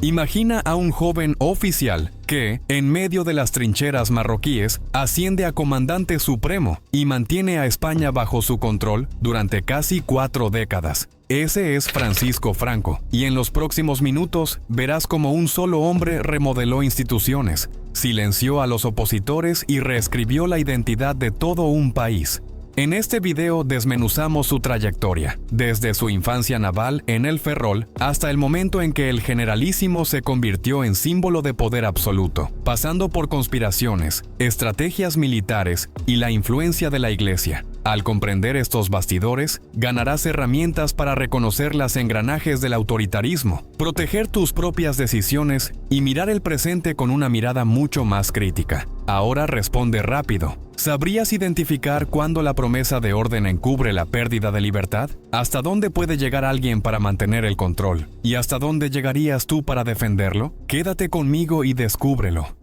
Imagina a un joven oficial que, en medio de las trincheras marroquíes, asciende a comandante supremo y mantiene a España bajo su control durante casi 4 décadas. Ese es Francisco Franco, y en los próximos minutos verás cómo un solo hombre remodeló instituciones, silenció a los opositores y reescribió la identidad de todo un país. En este video desmenuzamos su trayectoria, desde su infancia naval en el Ferrol hasta el momento en que el generalísimo se convirtió en símbolo de poder absoluto, pasando por conspiraciones, estrategias militares y la influencia de la Iglesia. Al comprender estos bastidores, ganarás herramientas para reconocer los engranajes del autoritarismo, proteger tus propias decisiones y mirar el presente con una mirada mucho más crítica. Ahora responde rápido. ¿Sabrías identificar cuándo la promesa de orden encubre la pérdida de libertad? ¿Hasta dónde puede llegar alguien para mantener el control? ¿Y hasta dónde llegarías tú para defenderlo? Quédate conmigo y descúbrelo.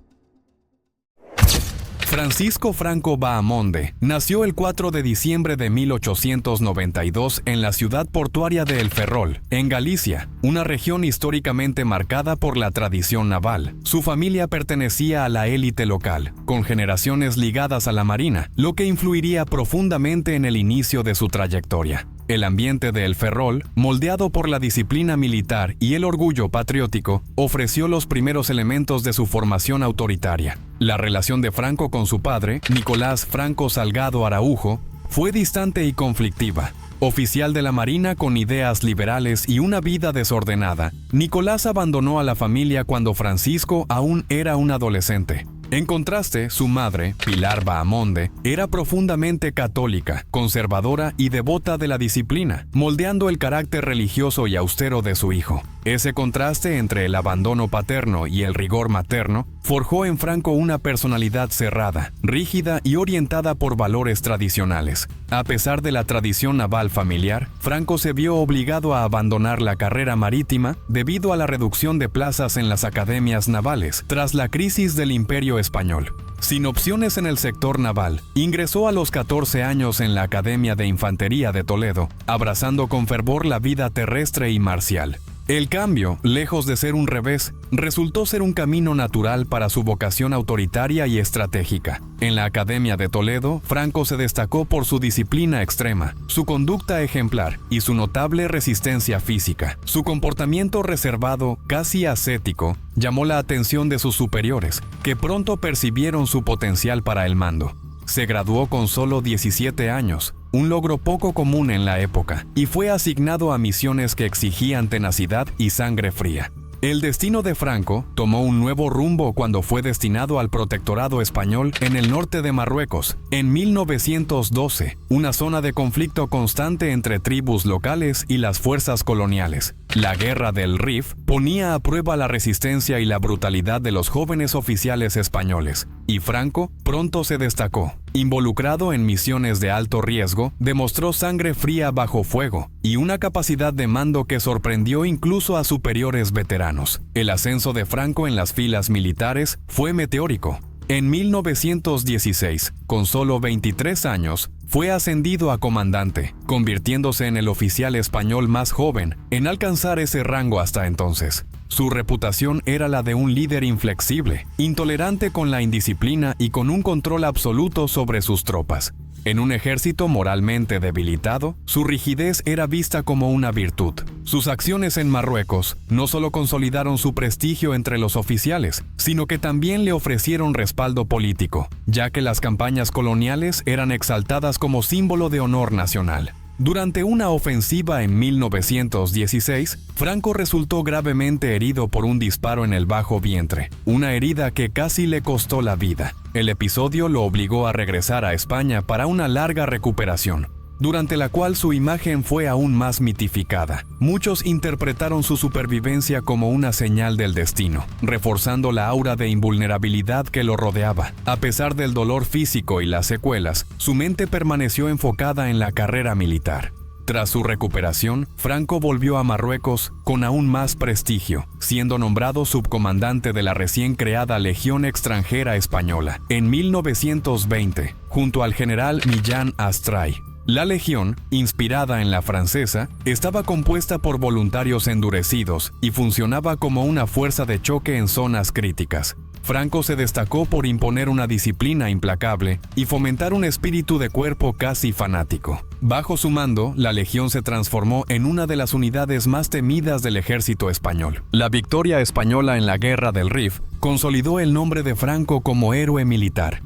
Francisco Franco Bahamonde nació el 4 de diciembre de 1892 en la ciudad portuaria de El Ferrol, en Galicia, una región históricamente marcada por la tradición naval. Su familia pertenecía a la élite local, con generaciones ligadas a la marina, lo que influiría profundamente en el inicio de su trayectoria. El ambiente de El Ferrol, moldeado por la disciplina militar y el orgullo patriótico, ofreció los primeros elementos de su formación autoritaria. La relación de Franco con su padre, Nicolás Franco Salgado Araujo, fue distante y conflictiva. Oficial de la Marina con ideas liberales y una vida desordenada, Nicolás abandonó a la familia cuando Francisco aún era un adolescente. En contraste, su madre, Pilar Bahamonde, era profundamente católica, conservadora y devota de la disciplina, moldeando el carácter religioso y austero de su hijo. Ese contraste entre el abandono paterno y el rigor materno forjó en Franco una personalidad cerrada, rígida y orientada por valores tradicionales. A pesar de la tradición naval familiar, Franco se vio obligado a abandonar la carrera marítima debido a la reducción de plazas en las academias navales tras la crisis del Imperio Español. Sin opciones en el sector naval, ingresó a los 14 años en la Academia de Infantería de Toledo, abrazando con fervor la vida terrestre y marcial. El cambio, lejos de ser un revés, resultó ser un camino natural para su vocación autoritaria y estratégica. En la Academia de Toledo, Franco se destacó por su disciplina extrema, su conducta ejemplar y su notable resistencia física. Su comportamiento reservado, casi ascético, llamó la atención de sus superiores, que pronto percibieron su potencial para el mando. Se graduó con solo 17 años, un logro poco común en la época, y fue asignado a misiones que exigían tenacidad y sangre fría. El destino de Franco tomó un nuevo rumbo cuando fue destinado al protectorado español en el norte de Marruecos, en 1912, una zona de conflicto constante entre tribus locales y las fuerzas coloniales. La Guerra del Rif ponía a prueba la resistencia y la brutalidad de los jóvenes oficiales españoles, y Franco pronto se destacó. Involucrado en misiones de alto riesgo, demostró sangre fría bajo fuego y una capacidad de mando que sorprendió incluso a superiores veteranos. El ascenso de Franco en las filas militares fue meteórico. En 1916, con solo 23 años, fue ascendido a comandante, convirtiéndose en el oficial español más joven en alcanzar ese rango hasta entonces. Su reputación era la de un líder inflexible, intolerante con la indisciplina y con un control absoluto sobre sus tropas. En un ejército moralmente debilitado, su rigidez era vista como una virtud. Sus acciones en Marruecos no solo consolidaron su prestigio entre los oficiales, sino que también le ofrecieron respaldo político, ya que las campañas coloniales eran exaltadas como símbolo de honor nacional. Durante una ofensiva en 1916, Franco resultó gravemente herido por un disparo en el bajo vientre, una herida que casi le costó la vida. El episodio lo obligó a regresar a España para una larga recuperación, durante la cual su imagen fue aún más mitificada. Muchos interpretaron su supervivencia como una señal del destino, reforzando la aura de invulnerabilidad que lo rodeaba. A pesar del dolor físico y las secuelas, su mente permaneció enfocada en la carrera militar. Tras su recuperación, Franco volvió a Marruecos con aún más prestigio, siendo nombrado subcomandante de la recién creada Legión Extranjera Española en 1920, junto al general Millán Astray. La legión, inspirada en la francesa, estaba compuesta por voluntarios endurecidos y funcionaba como una fuerza de choque en zonas críticas. Franco se destacó por imponer una disciplina implacable y fomentar un espíritu de cuerpo casi fanático. Bajo su mando, la Legión se transformó en una de las unidades más temidas del ejército español. La victoria española en la Guerra del Rif consolidó el nombre de Franco como héroe militar.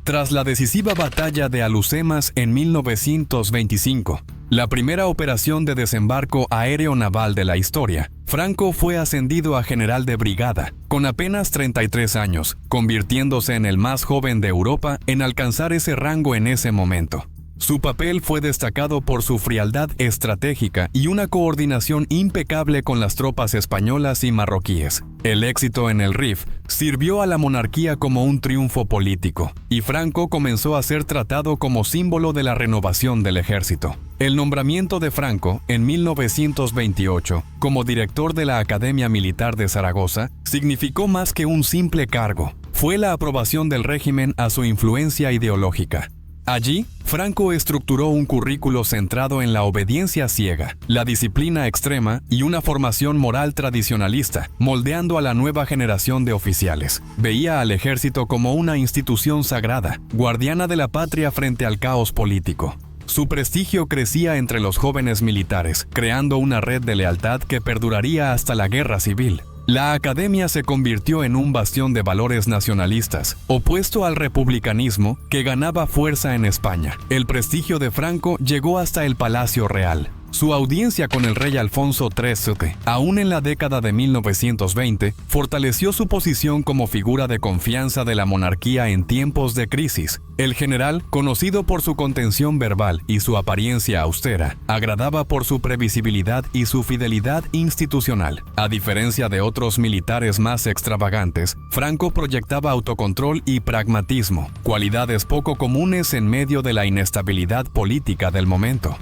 Tras la decisiva batalla de Alhucemas en 1925, la primera operación de desembarco aéreo naval de la historia, Franco fue ascendido a general de brigada, con apenas 33 años, convirtiéndose en el más joven de Europa en alcanzar ese rango en ese momento. Su papel fue destacado por su frialdad estratégica y una coordinación impecable con las tropas españolas y marroquíes. El éxito en el Rif sirvió a la monarquía como un triunfo político, y Franco comenzó a ser tratado como símbolo de la renovación del ejército. El nombramiento de Franco, en 1928, como director de la Academia Militar de Zaragoza, significó más que un simple cargo. Fue la aprobación del régimen a su influencia ideológica. Allí, Franco estructuró un currículo centrado en la obediencia ciega, la disciplina extrema y una formación moral tradicionalista, moldeando a la nueva generación de oficiales. Veía al ejército como una institución sagrada, guardiana de la patria frente al caos político. Su prestigio crecía entre los jóvenes militares, creando una red de lealtad que perduraría hasta la guerra civil. La academia se convirtió en un bastión de valores nacionalistas, opuesto al republicanismo que ganaba fuerza en España. El prestigio de Franco llegó hasta el Palacio Real. Su audiencia con el rey Alfonso XIII, aún en la década de 1920, fortaleció su posición como figura de confianza de la monarquía en tiempos de crisis. El general, conocido por su contención verbal y su apariencia austera, agradaba por su previsibilidad y su fidelidad institucional. A diferencia de otros militares más extravagantes, Franco proyectaba autocontrol y pragmatismo, cualidades poco comunes en medio de la inestabilidad política del momento.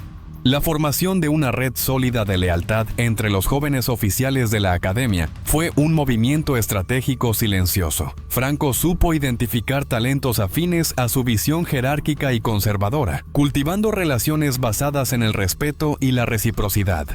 La formación de una red sólida de lealtad entre los jóvenes oficiales de la academia fue un movimiento estratégico silencioso. Franco supo identificar talentos afines a su visión jerárquica y conservadora, cultivando relaciones basadas en el respeto y la reciprocidad.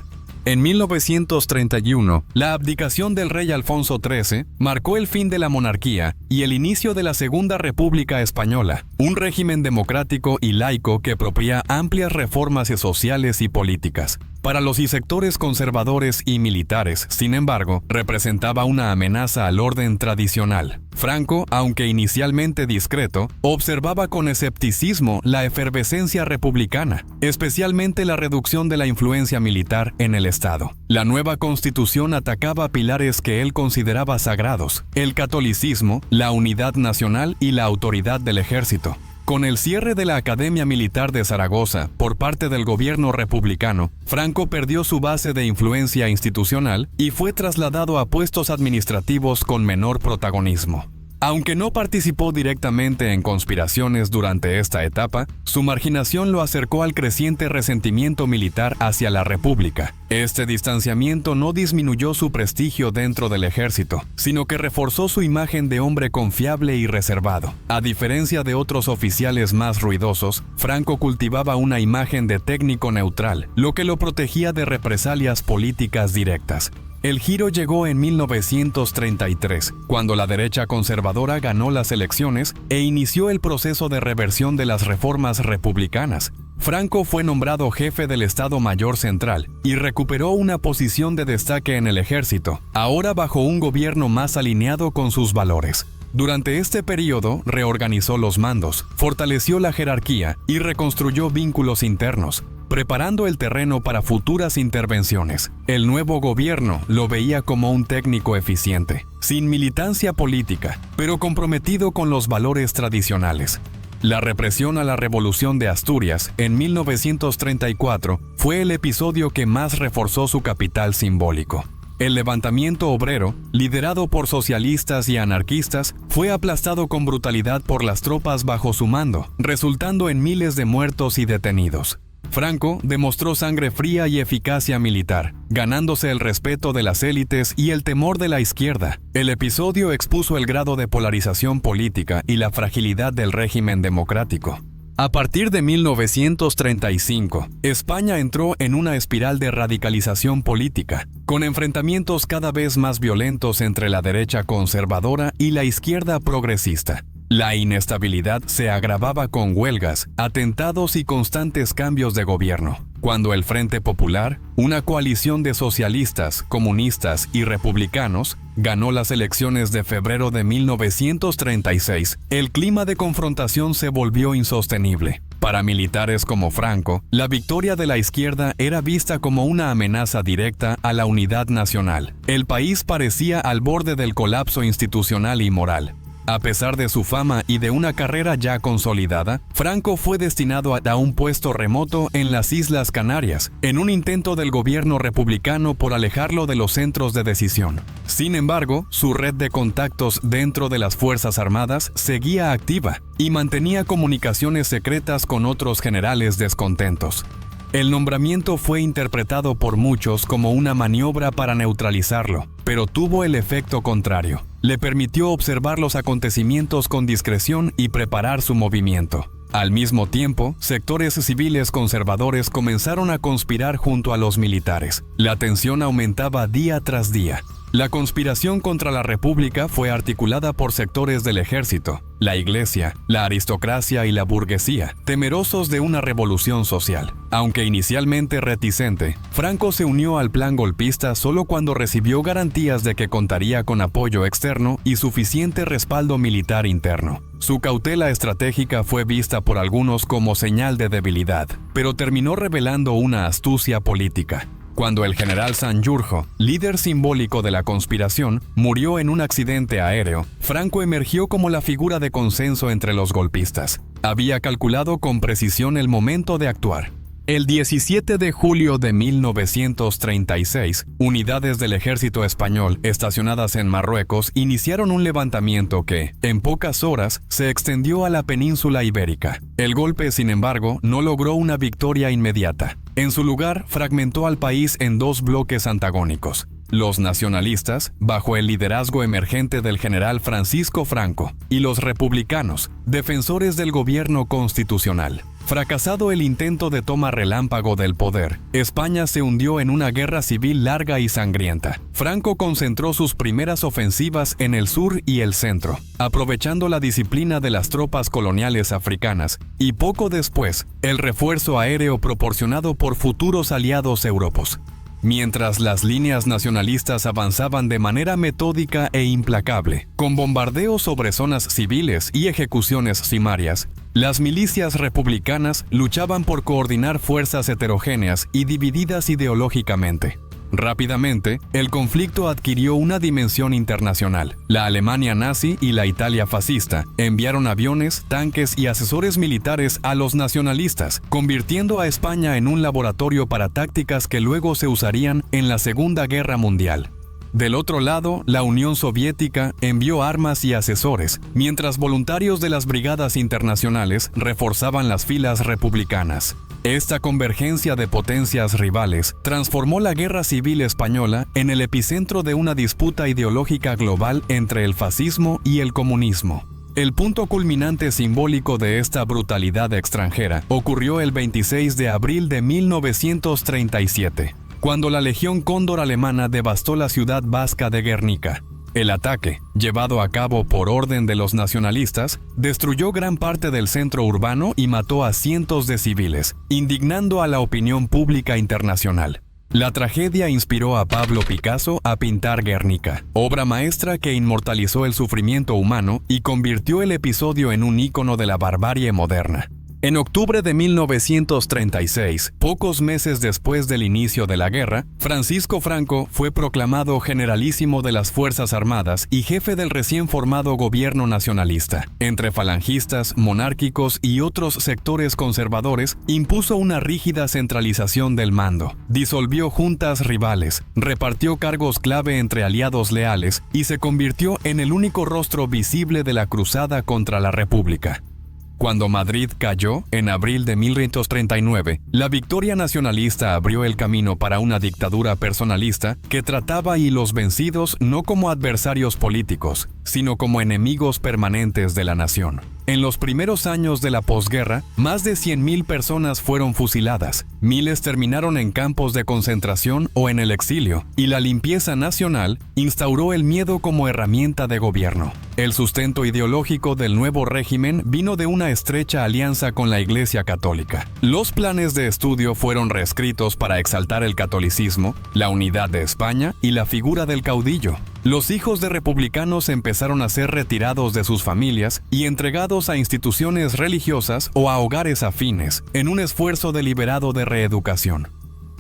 En 1931, la abdicación del rey Alfonso XIII marcó el fin de la monarquía y el inicio de la Segunda República Española, un régimen democrático y laico que proponía amplias reformas sociales y políticas. Para los sectores conservadores y militares, sin embargo, representaba una amenaza al orden tradicional. Franco, aunque inicialmente discreto, observaba con escepticismo la efervescencia republicana, especialmente la reducción de la influencia militar en el Estado. La nueva constitución atacaba pilares que él consideraba sagrados: el catolicismo, la unidad nacional y la autoridad del ejército. Con el cierre de la Academia Militar de Zaragoza por parte del gobierno republicano, Franco perdió su base de influencia institucional y fue trasladado a puestos administrativos con menor protagonismo. Aunque no participó directamente en conspiraciones durante esta etapa, su marginación lo acercó al creciente resentimiento militar hacia la República. Este distanciamiento no disminuyó su prestigio dentro del ejército, sino que reforzó su imagen de hombre confiable y reservado. A diferencia de otros oficiales más ruidosos, Franco cultivaba una imagen de técnico neutral, lo que lo protegía de represalias políticas directas. El giro llegó en 1933, cuando la derecha conservadora ganó las elecciones e inició el proceso de reversión de las reformas republicanas. Franco fue nombrado jefe del Estado Mayor Central y recuperó una posición de destaque en el ejército, ahora bajo un gobierno más alineado con sus valores. Durante este periodo, reorganizó los mandos, fortaleció la jerarquía y reconstruyó vínculos internos, preparando el terreno para futuras intervenciones. El nuevo gobierno lo veía como un técnico eficiente, sin militancia política, pero comprometido con los valores tradicionales. La represión a la Revolución de Asturias en 1934 fue el episodio que más reforzó su capital simbólico. El levantamiento obrero, liderado por socialistas y anarquistas, fue aplastado con brutalidad por las tropas bajo su mando, resultando en miles de muertos y detenidos. Franco demostró sangre fría y eficacia militar, ganándose el respeto de las élites y el temor de la izquierda. El episodio expuso el grado de polarización política y la fragilidad del régimen democrático. A partir de 1935, España entró en una espiral de radicalización política, con enfrentamientos cada vez más violentos entre la derecha conservadora y la izquierda progresista. La inestabilidad se agravaba con huelgas, atentados y constantes cambios de gobierno. Cuando el Frente Popular, una coalición de socialistas, comunistas y republicanos, ganó las elecciones de febrero de 1936, el clima de confrontación se volvió insostenible. Para militares como Franco, la victoria de la izquierda era vista como una amenaza directa a la unidad nacional. El país parecía al borde del colapso institucional y moral. A pesar de su fama y de una carrera ya consolidada, Franco fue destinado a un puesto remoto en las Islas Canarias, en un intento del gobierno republicano por alejarlo de los centros de decisión. Sin embargo, su red de contactos dentro de las Fuerzas Armadas seguía activa y mantenía comunicaciones secretas con otros generales descontentos. El nombramiento fue interpretado por muchos como una maniobra para neutralizarlo, pero tuvo el efecto contrario. Le permitió observar los acontecimientos con discreción y preparar su movimiento. Al mismo tiempo, sectores civiles conservadores comenzaron a conspirar junto a los militares. La tensión aumentaba día tras día. La conspiración contra la República fue articulada por sectores del ejército, la iglesia, la aristocracia y la burguesía, temerosos de una revolución social. Aunque inicialmente reticente, Franco se unió al plan golpista solo cuando recibió garantías de que contaría con apoyo externo y suficiente respaldo militar interno. Su cautela estratégica fue vista por algunos como señal de debilidad, pero terminó revelando una astucia política. Cuando el general Sanjurjo, líder simbólico de la conspiración, murió en un accidente aéreo, Franco emergió como la figura de consenso entre los golpistas. Había calculado con precisión el momento de actuar. El 17 de julio de 1936, unidades del ejército español estacionadas en Marruecos iniciaron un levantamiento que, en pocas horas, se extendió a la península ibérica. El golpe, sin embargo, no logró una victoria inmediata. En su lugar, fragmentó al país en dos bloques antagónicos: los nacionalistas, bajo el liderazgo emergente del general Francisco Franco, y los republicanos, defensores del gobierno constitucional. Fracasado el intento de toma relámpago del poder, España se hundió en una guerra civil larga y sangrienta. Franco concentró sus primeras ofensivas en el sur y el centro, aprovechando la disciplina de las tropas coloniales africanas, y poco después, el refuerzo aéreo proporcionado por futuros aliados europeos. Mientras las líneas nacionalistas avanzaban de manera metódica e implacable, con bombardeos sobre zonas civiles y ejecuciones sumarias, las milicias republicanas luchaban por coordinar fuerzas heterogéneas y divididas ideológicamente. Rápidamente, el conflicto adquirió una dimensión internacional. La Alemania nazi y la Italia fascista enviaron aviones, tanques y asesores militares a los nacionalistas, convirtiendo a España en un laboratorio para tácticas que luego se usarían en la Segunda Guerra Mundial. Del otro lado, la Unión Soviética envió armas y asesores, mientras voluntarios de las brigadas internacionales reforzaban las filas republicanas. Esta convergencia de potencias rivales transformó la Guerra Civil Española en el epicentro de una disputa ideológica global entre el fascismo y el comunismo. El punto culminante simbólico de esta brutalidad extranjera ocurrió el 26 de abril de 1937, cuando la Legión Cóndor alemana devastó la ciudad vasca de Guernica. El ataque, llevado a cabo por orden de los nacionalistas, destruyó gran parte del centro urbano y mató a cientos de civiles, indignando a la opinión pública internacional. La tragedia inspiró a Pablo Picasso a pintar Guernica, obra maestra que inmortalizó el sufrimiento humano y convirtió el episodio en un ícono de la barbarie moderna. En octubre de 1936, pocos meses después del inicio de la guerra, Francisco Franco fue proclamado generalísimo de las Fuerzas Armadas y jefe del recién formado gobierno nacionalista. Entre falangistas, monárquicos y otros sectores conservadores, impuso una rígida centralización del mando, disolvió juntas rivales, repartió cargos clave entre aliados leales y se convirtió en el único rostro visible de la cruzada contra la República. Cuando Madrid cayó, en abril de 1939, la victoria nacionalista abrió el camino para una dictadura personalista que trataba a los vencidos no como adversarios políticos, sino como enemigos permanentes de la nación. En los primeros años de la posguerra, más de 100.000 personas fueron fusiladas, miles terminaron en campos de concentración o en el exilio, y la limpieza nacional instauró el miedo como herramienta de gobierno. El sustento ideológico del nuevo régimen vino de una estrecha alianza con la Iglesia Católica. Los planes de estudio fueron reescritos para exaltar el catolicismo, la unidad de España y la figura del caudillo. Los hijos de republicanos empezaron a ser retirados de sus familias y entregados a instituciones religiosas o a hogares afines, en un esfuerzo deliberado de reeducación.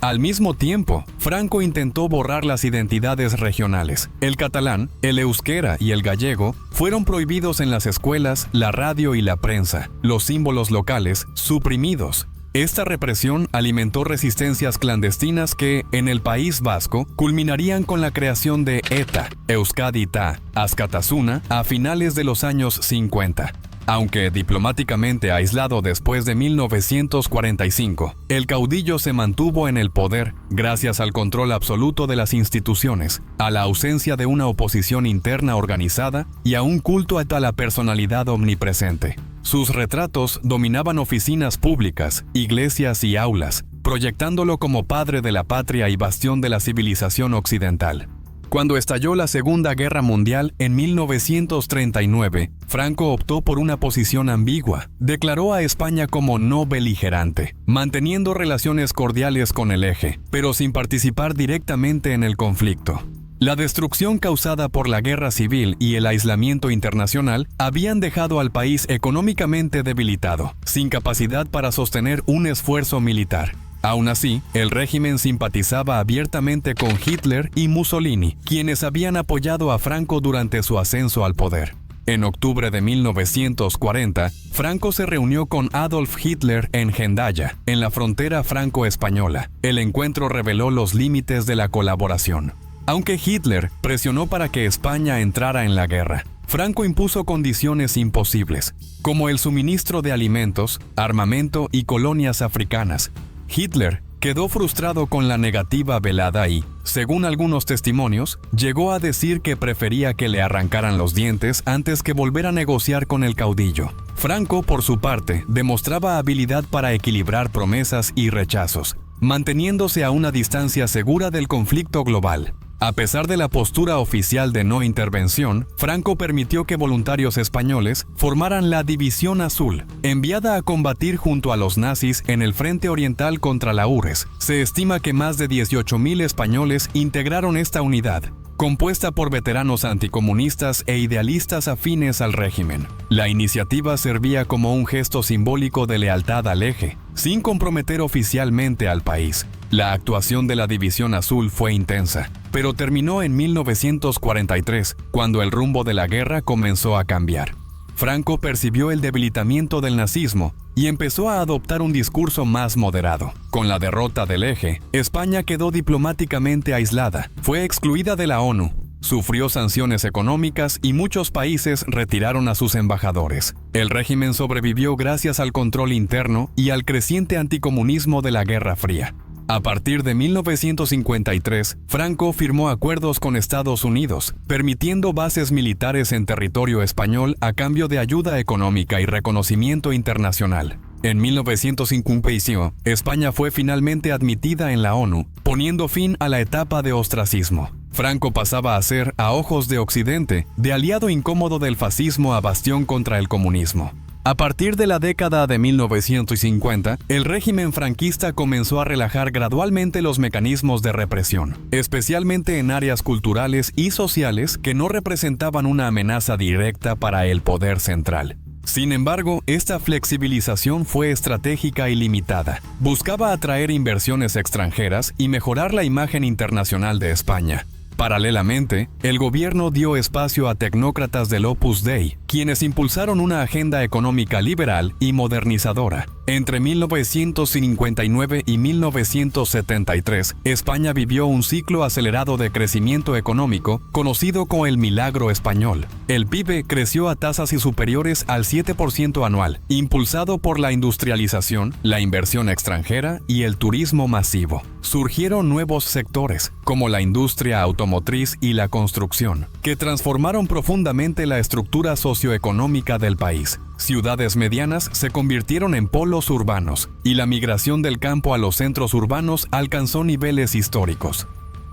Al mismo tiempo, Franco intentó borrar las identidades regionales. El catalán, el euskera y el gallego fueron prohibidos en las escuelas, la radio y la prensa, los símbolos locales suprimidos. Esta represión alimentó resistencias clandestinas que, en el País Vasco, culminarían con la creación de ETA, Euskadi Ta, Askatasuna, a finales de los años 50. Aunque diplomáticamente aislado después de 1945, el caudillo se mantuvo en el poder gracias al control absoluto de las instituciones, a la ausencia de una oposición interna organizada y a un culto a la personalidad omnipresente. Sus retratos dominaban oficinas públicas, iglesias y aulas, proyectándolo como padre de la patria y bastión de la civilización occidental. Cuando estalló la Segunda Guerra Mundial en 1939, Franco optó por una posición ambigua. Declaró a España como no beligerante, manteniendo relaciones cordiales con el Eje, pero sin participar directamente en el conflicto. La destrucción causada por la guerra civil y el aislamiento internacional habían dejado al país económicamente debilitado, sin capacidad para sostener un esfuerzo militar. Aún así, el régimen simpatizaba abiertamente con Hitler y Mussolini, quienes habían apoyado a Franco durante su ascenso al poder. En octubre de 1940, Franco se reunió con Adolf Hitler en Hendaya, en la frontera franco-española. El encuentro reveló los límites de la colaboración. Aunque Hitler presionó para que España entrara en la guerra, Franco impuso condiciones imposibles, como el suministro de alimentos, armamento y colonias africanas. Hitler quedó frustrado con la negativa velada y, según algunos testimonios, llegó a decir que prefería que le arrancaran los dientes antes que volver a negociar con el caudillo. Franco, por su parte, demostraba habilidad para equilibrar promesas y rechazos, manteniéndose a una distancia segura del conflicto global. A pesar de la postura oficial de no intervención, Franco permitió que voluntarios españoles formaran la División Azul, enviada a combatir junto a los nazis en el frente oriental contra la URSS. Se estima que más de 18.000 españoles integraron esta unidad, compuesta por veteranos anticomunistas e idealistas afines al régimen. La iniciativa servía como un gesto simbólico de lealtad al Eje, sin comprometer oficialmente al país. La actuación de la División Azul fue intensa, pero terminó en 1943, cuando el rumbo de la guerra comenzó a cambiar. Franco percibió el debilitamiento del nazismo y empezó a adoptar un discurso más moderado. Con la derrota del Eje, España quedó diplomáticamente aislada, fue excluida de la ONU, sufrió sanciones económicas y muchos países retiraron a sus embajadores. El régimen sobrevivió gracias al control interno y al creciente anticomunismo de la Guerra Fría. A partir de 1953, Franco firmó acuerdos con Estados Unidos, permitiendo bases militares en territorio español a cambio de ayuda económica y reconocimiento internacional. En 1955, España fue finalmente admitida en la ONU, poniendo fin a la etapa de ostracismo. Franco pasaba a ser, a ojos de Occidente, de aliado incómodo del fascismo a bastión contra el comunismo. A partir de la década de 1950, el régimen franquista comenzó a relajar gradualmente los mecanismos de represión, especialmente en áreas culturales y sociales que no representaban una amenaza directa para el poder central. Sin embargo, esta flexibilización fue estratégica y limitada. Buscaba atraer inversiones extranjeras y mejorar la imagen internacional de España. Paralelamente, el gobierno dio espacio a tecnócratas del Opus Dei, quienes impulsaron una agenda económica liberal y modernizadora. Entre 1959 y 1973, España vivió un ciclo acelerado de crecimiento económico conocido como el Milagro Español. El PIB creció a tasas superiores al 7% anual, impulsado por la industrialización, la inversión extranjera y el turismo masivo. Surgieron nuevos sectores, como la industria automotriz y la construcción, que transformaron profundamente la estructura socioeconómica socioeconómica del país. Ciudades medianas se convirtieron en polos urbanos y la migración del campo a los centros urbanos alcanzó niveles históricos.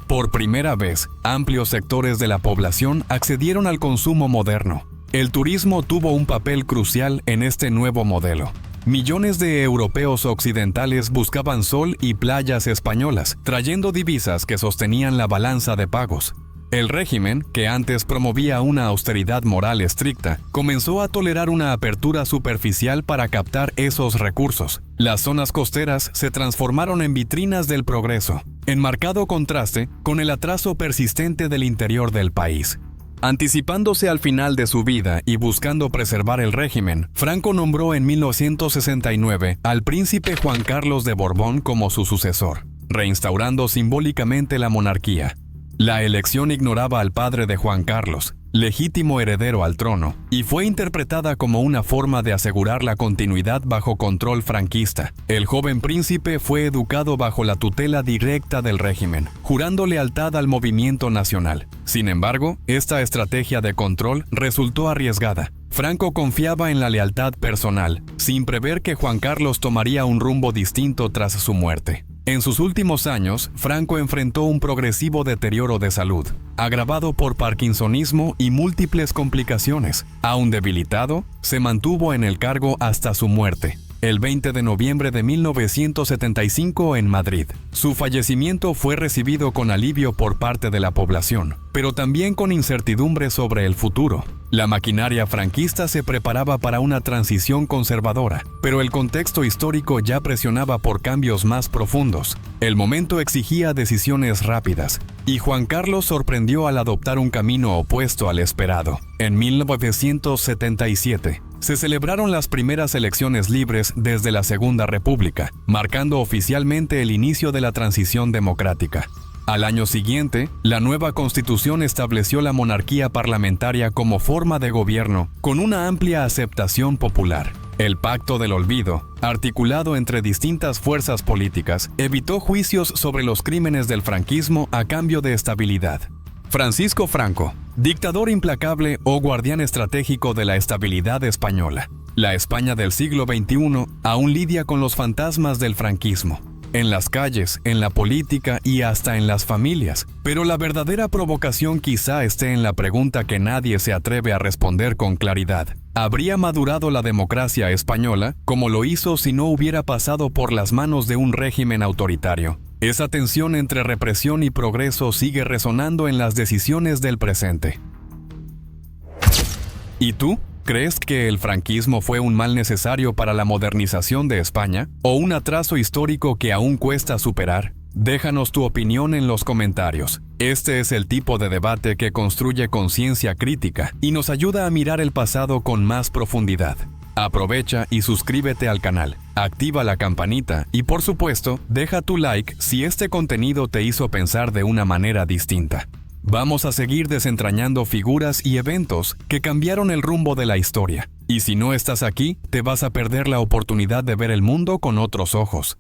Por primera vez, amplios sectores de la población accedieron al consumo moderno. El turismo tuvo un papel crucial en este nuevo modelo. Millones de europeos occidentales buscaban sol y playas españolas, trayendo divisas que sostenían la balanza de pagos. El régimen, que antes promovía una austeridad moral estricta, comenzó a tolerar una apertura superficial para captar esos recursos. Las zonas costeras se transformaron en vitrinas del progreso, en marcado contraste con el atraso persistente del interior del país. Anticipándose al final de su vida y buscando preservar el régimen, Franco nombró en 1969 al príncipe Juan Carlos de Borbón como su sucesor, reinstaurando simbólicamente la monarquía. La elección ignoraba al padre de Juan Carlos, legítimo heredero al trono, y fue interpretada como una forma de asegurar la continuidad bajo control franquista. El joven príncipe fue educado bajo la tutela directa del régimen, jurando lealtad al movimiento nacional. Sin embargo, esta estrategia de control resultó arriesgada. Franco confiaba en la lealtad personal, sin prever que Juan Carlos tomaría un rumbo distinto tras su muerte. En sus últimos años, Franco enfrentó un progresivo deterioro de salud, agravado por parkinsonismo y múltiples complicaciones. Aún debilitado, se mantuvo en el cargo hasta su muerte, el 20 de noviembre de 1975 en Madrid. Su fallecimiento fue recibido con alivio por parte de la población, pero también con incertidumbre sobre el futuro. La maquinaria franquista se preparaba para una transición conservadora, pero el contexto histórico ya presionaba por cambios más profundos. El momento exigía decisiones rápidas, y Juan Carlos sorprendió al adoptar un camino opuesto al esperado. En 1977, se celebraron las primeras elecciones libres desde la Segunda República, marcando oficialmente el inicio de la transición democrática. Al año siguiente, la nueva Constitución estableció la monarquía parlamentaria como forma de gobierno, con una amplia aceptación popular. El Pacto del Olvido, articulado entre distintas fuerzas políticas, evitó juicios sobre los crímenes del franquismo a cambio de estabilidad. Francisco Franco, dictador implacable o guardián estratégico de la estabilidad española. La España del siglo XXI aún lidia con los fantasmas del franquismo. En las calles, en la política y hasta en las familias. Pero la verdadera provocación quizá esté en la pregunta que nadie se atreve a responder con claridad. ¿Habría madurado la democracia española como lo hizo si no hubiera pasado por las manos de un régimen autoritario? Esa tensión entre represión y progreso sigue resonando en las decisiones del presente. ¿Y tú? ¿Crees que el franquismo fue un mal necesario para la modernización de España o un atraso histórico que aún cuesta superar? Déjanos tu opinión en los comentarios. Este es el tipo de debate que construye conciencia crítica y nos ayuda a mirar el pasado con más profundidad. Aprovecha y suscríbete al canal, activa la campanita y por supuesto, deja tu like si este contenido te hizo pensar de una manera distinta. Vamos a seguir desentrañando figuras y eventos que cambiaron el rumbo de la historia. Y si no estás aquí, te vas a perder la oportunidad de ver el mundo con otros ojos.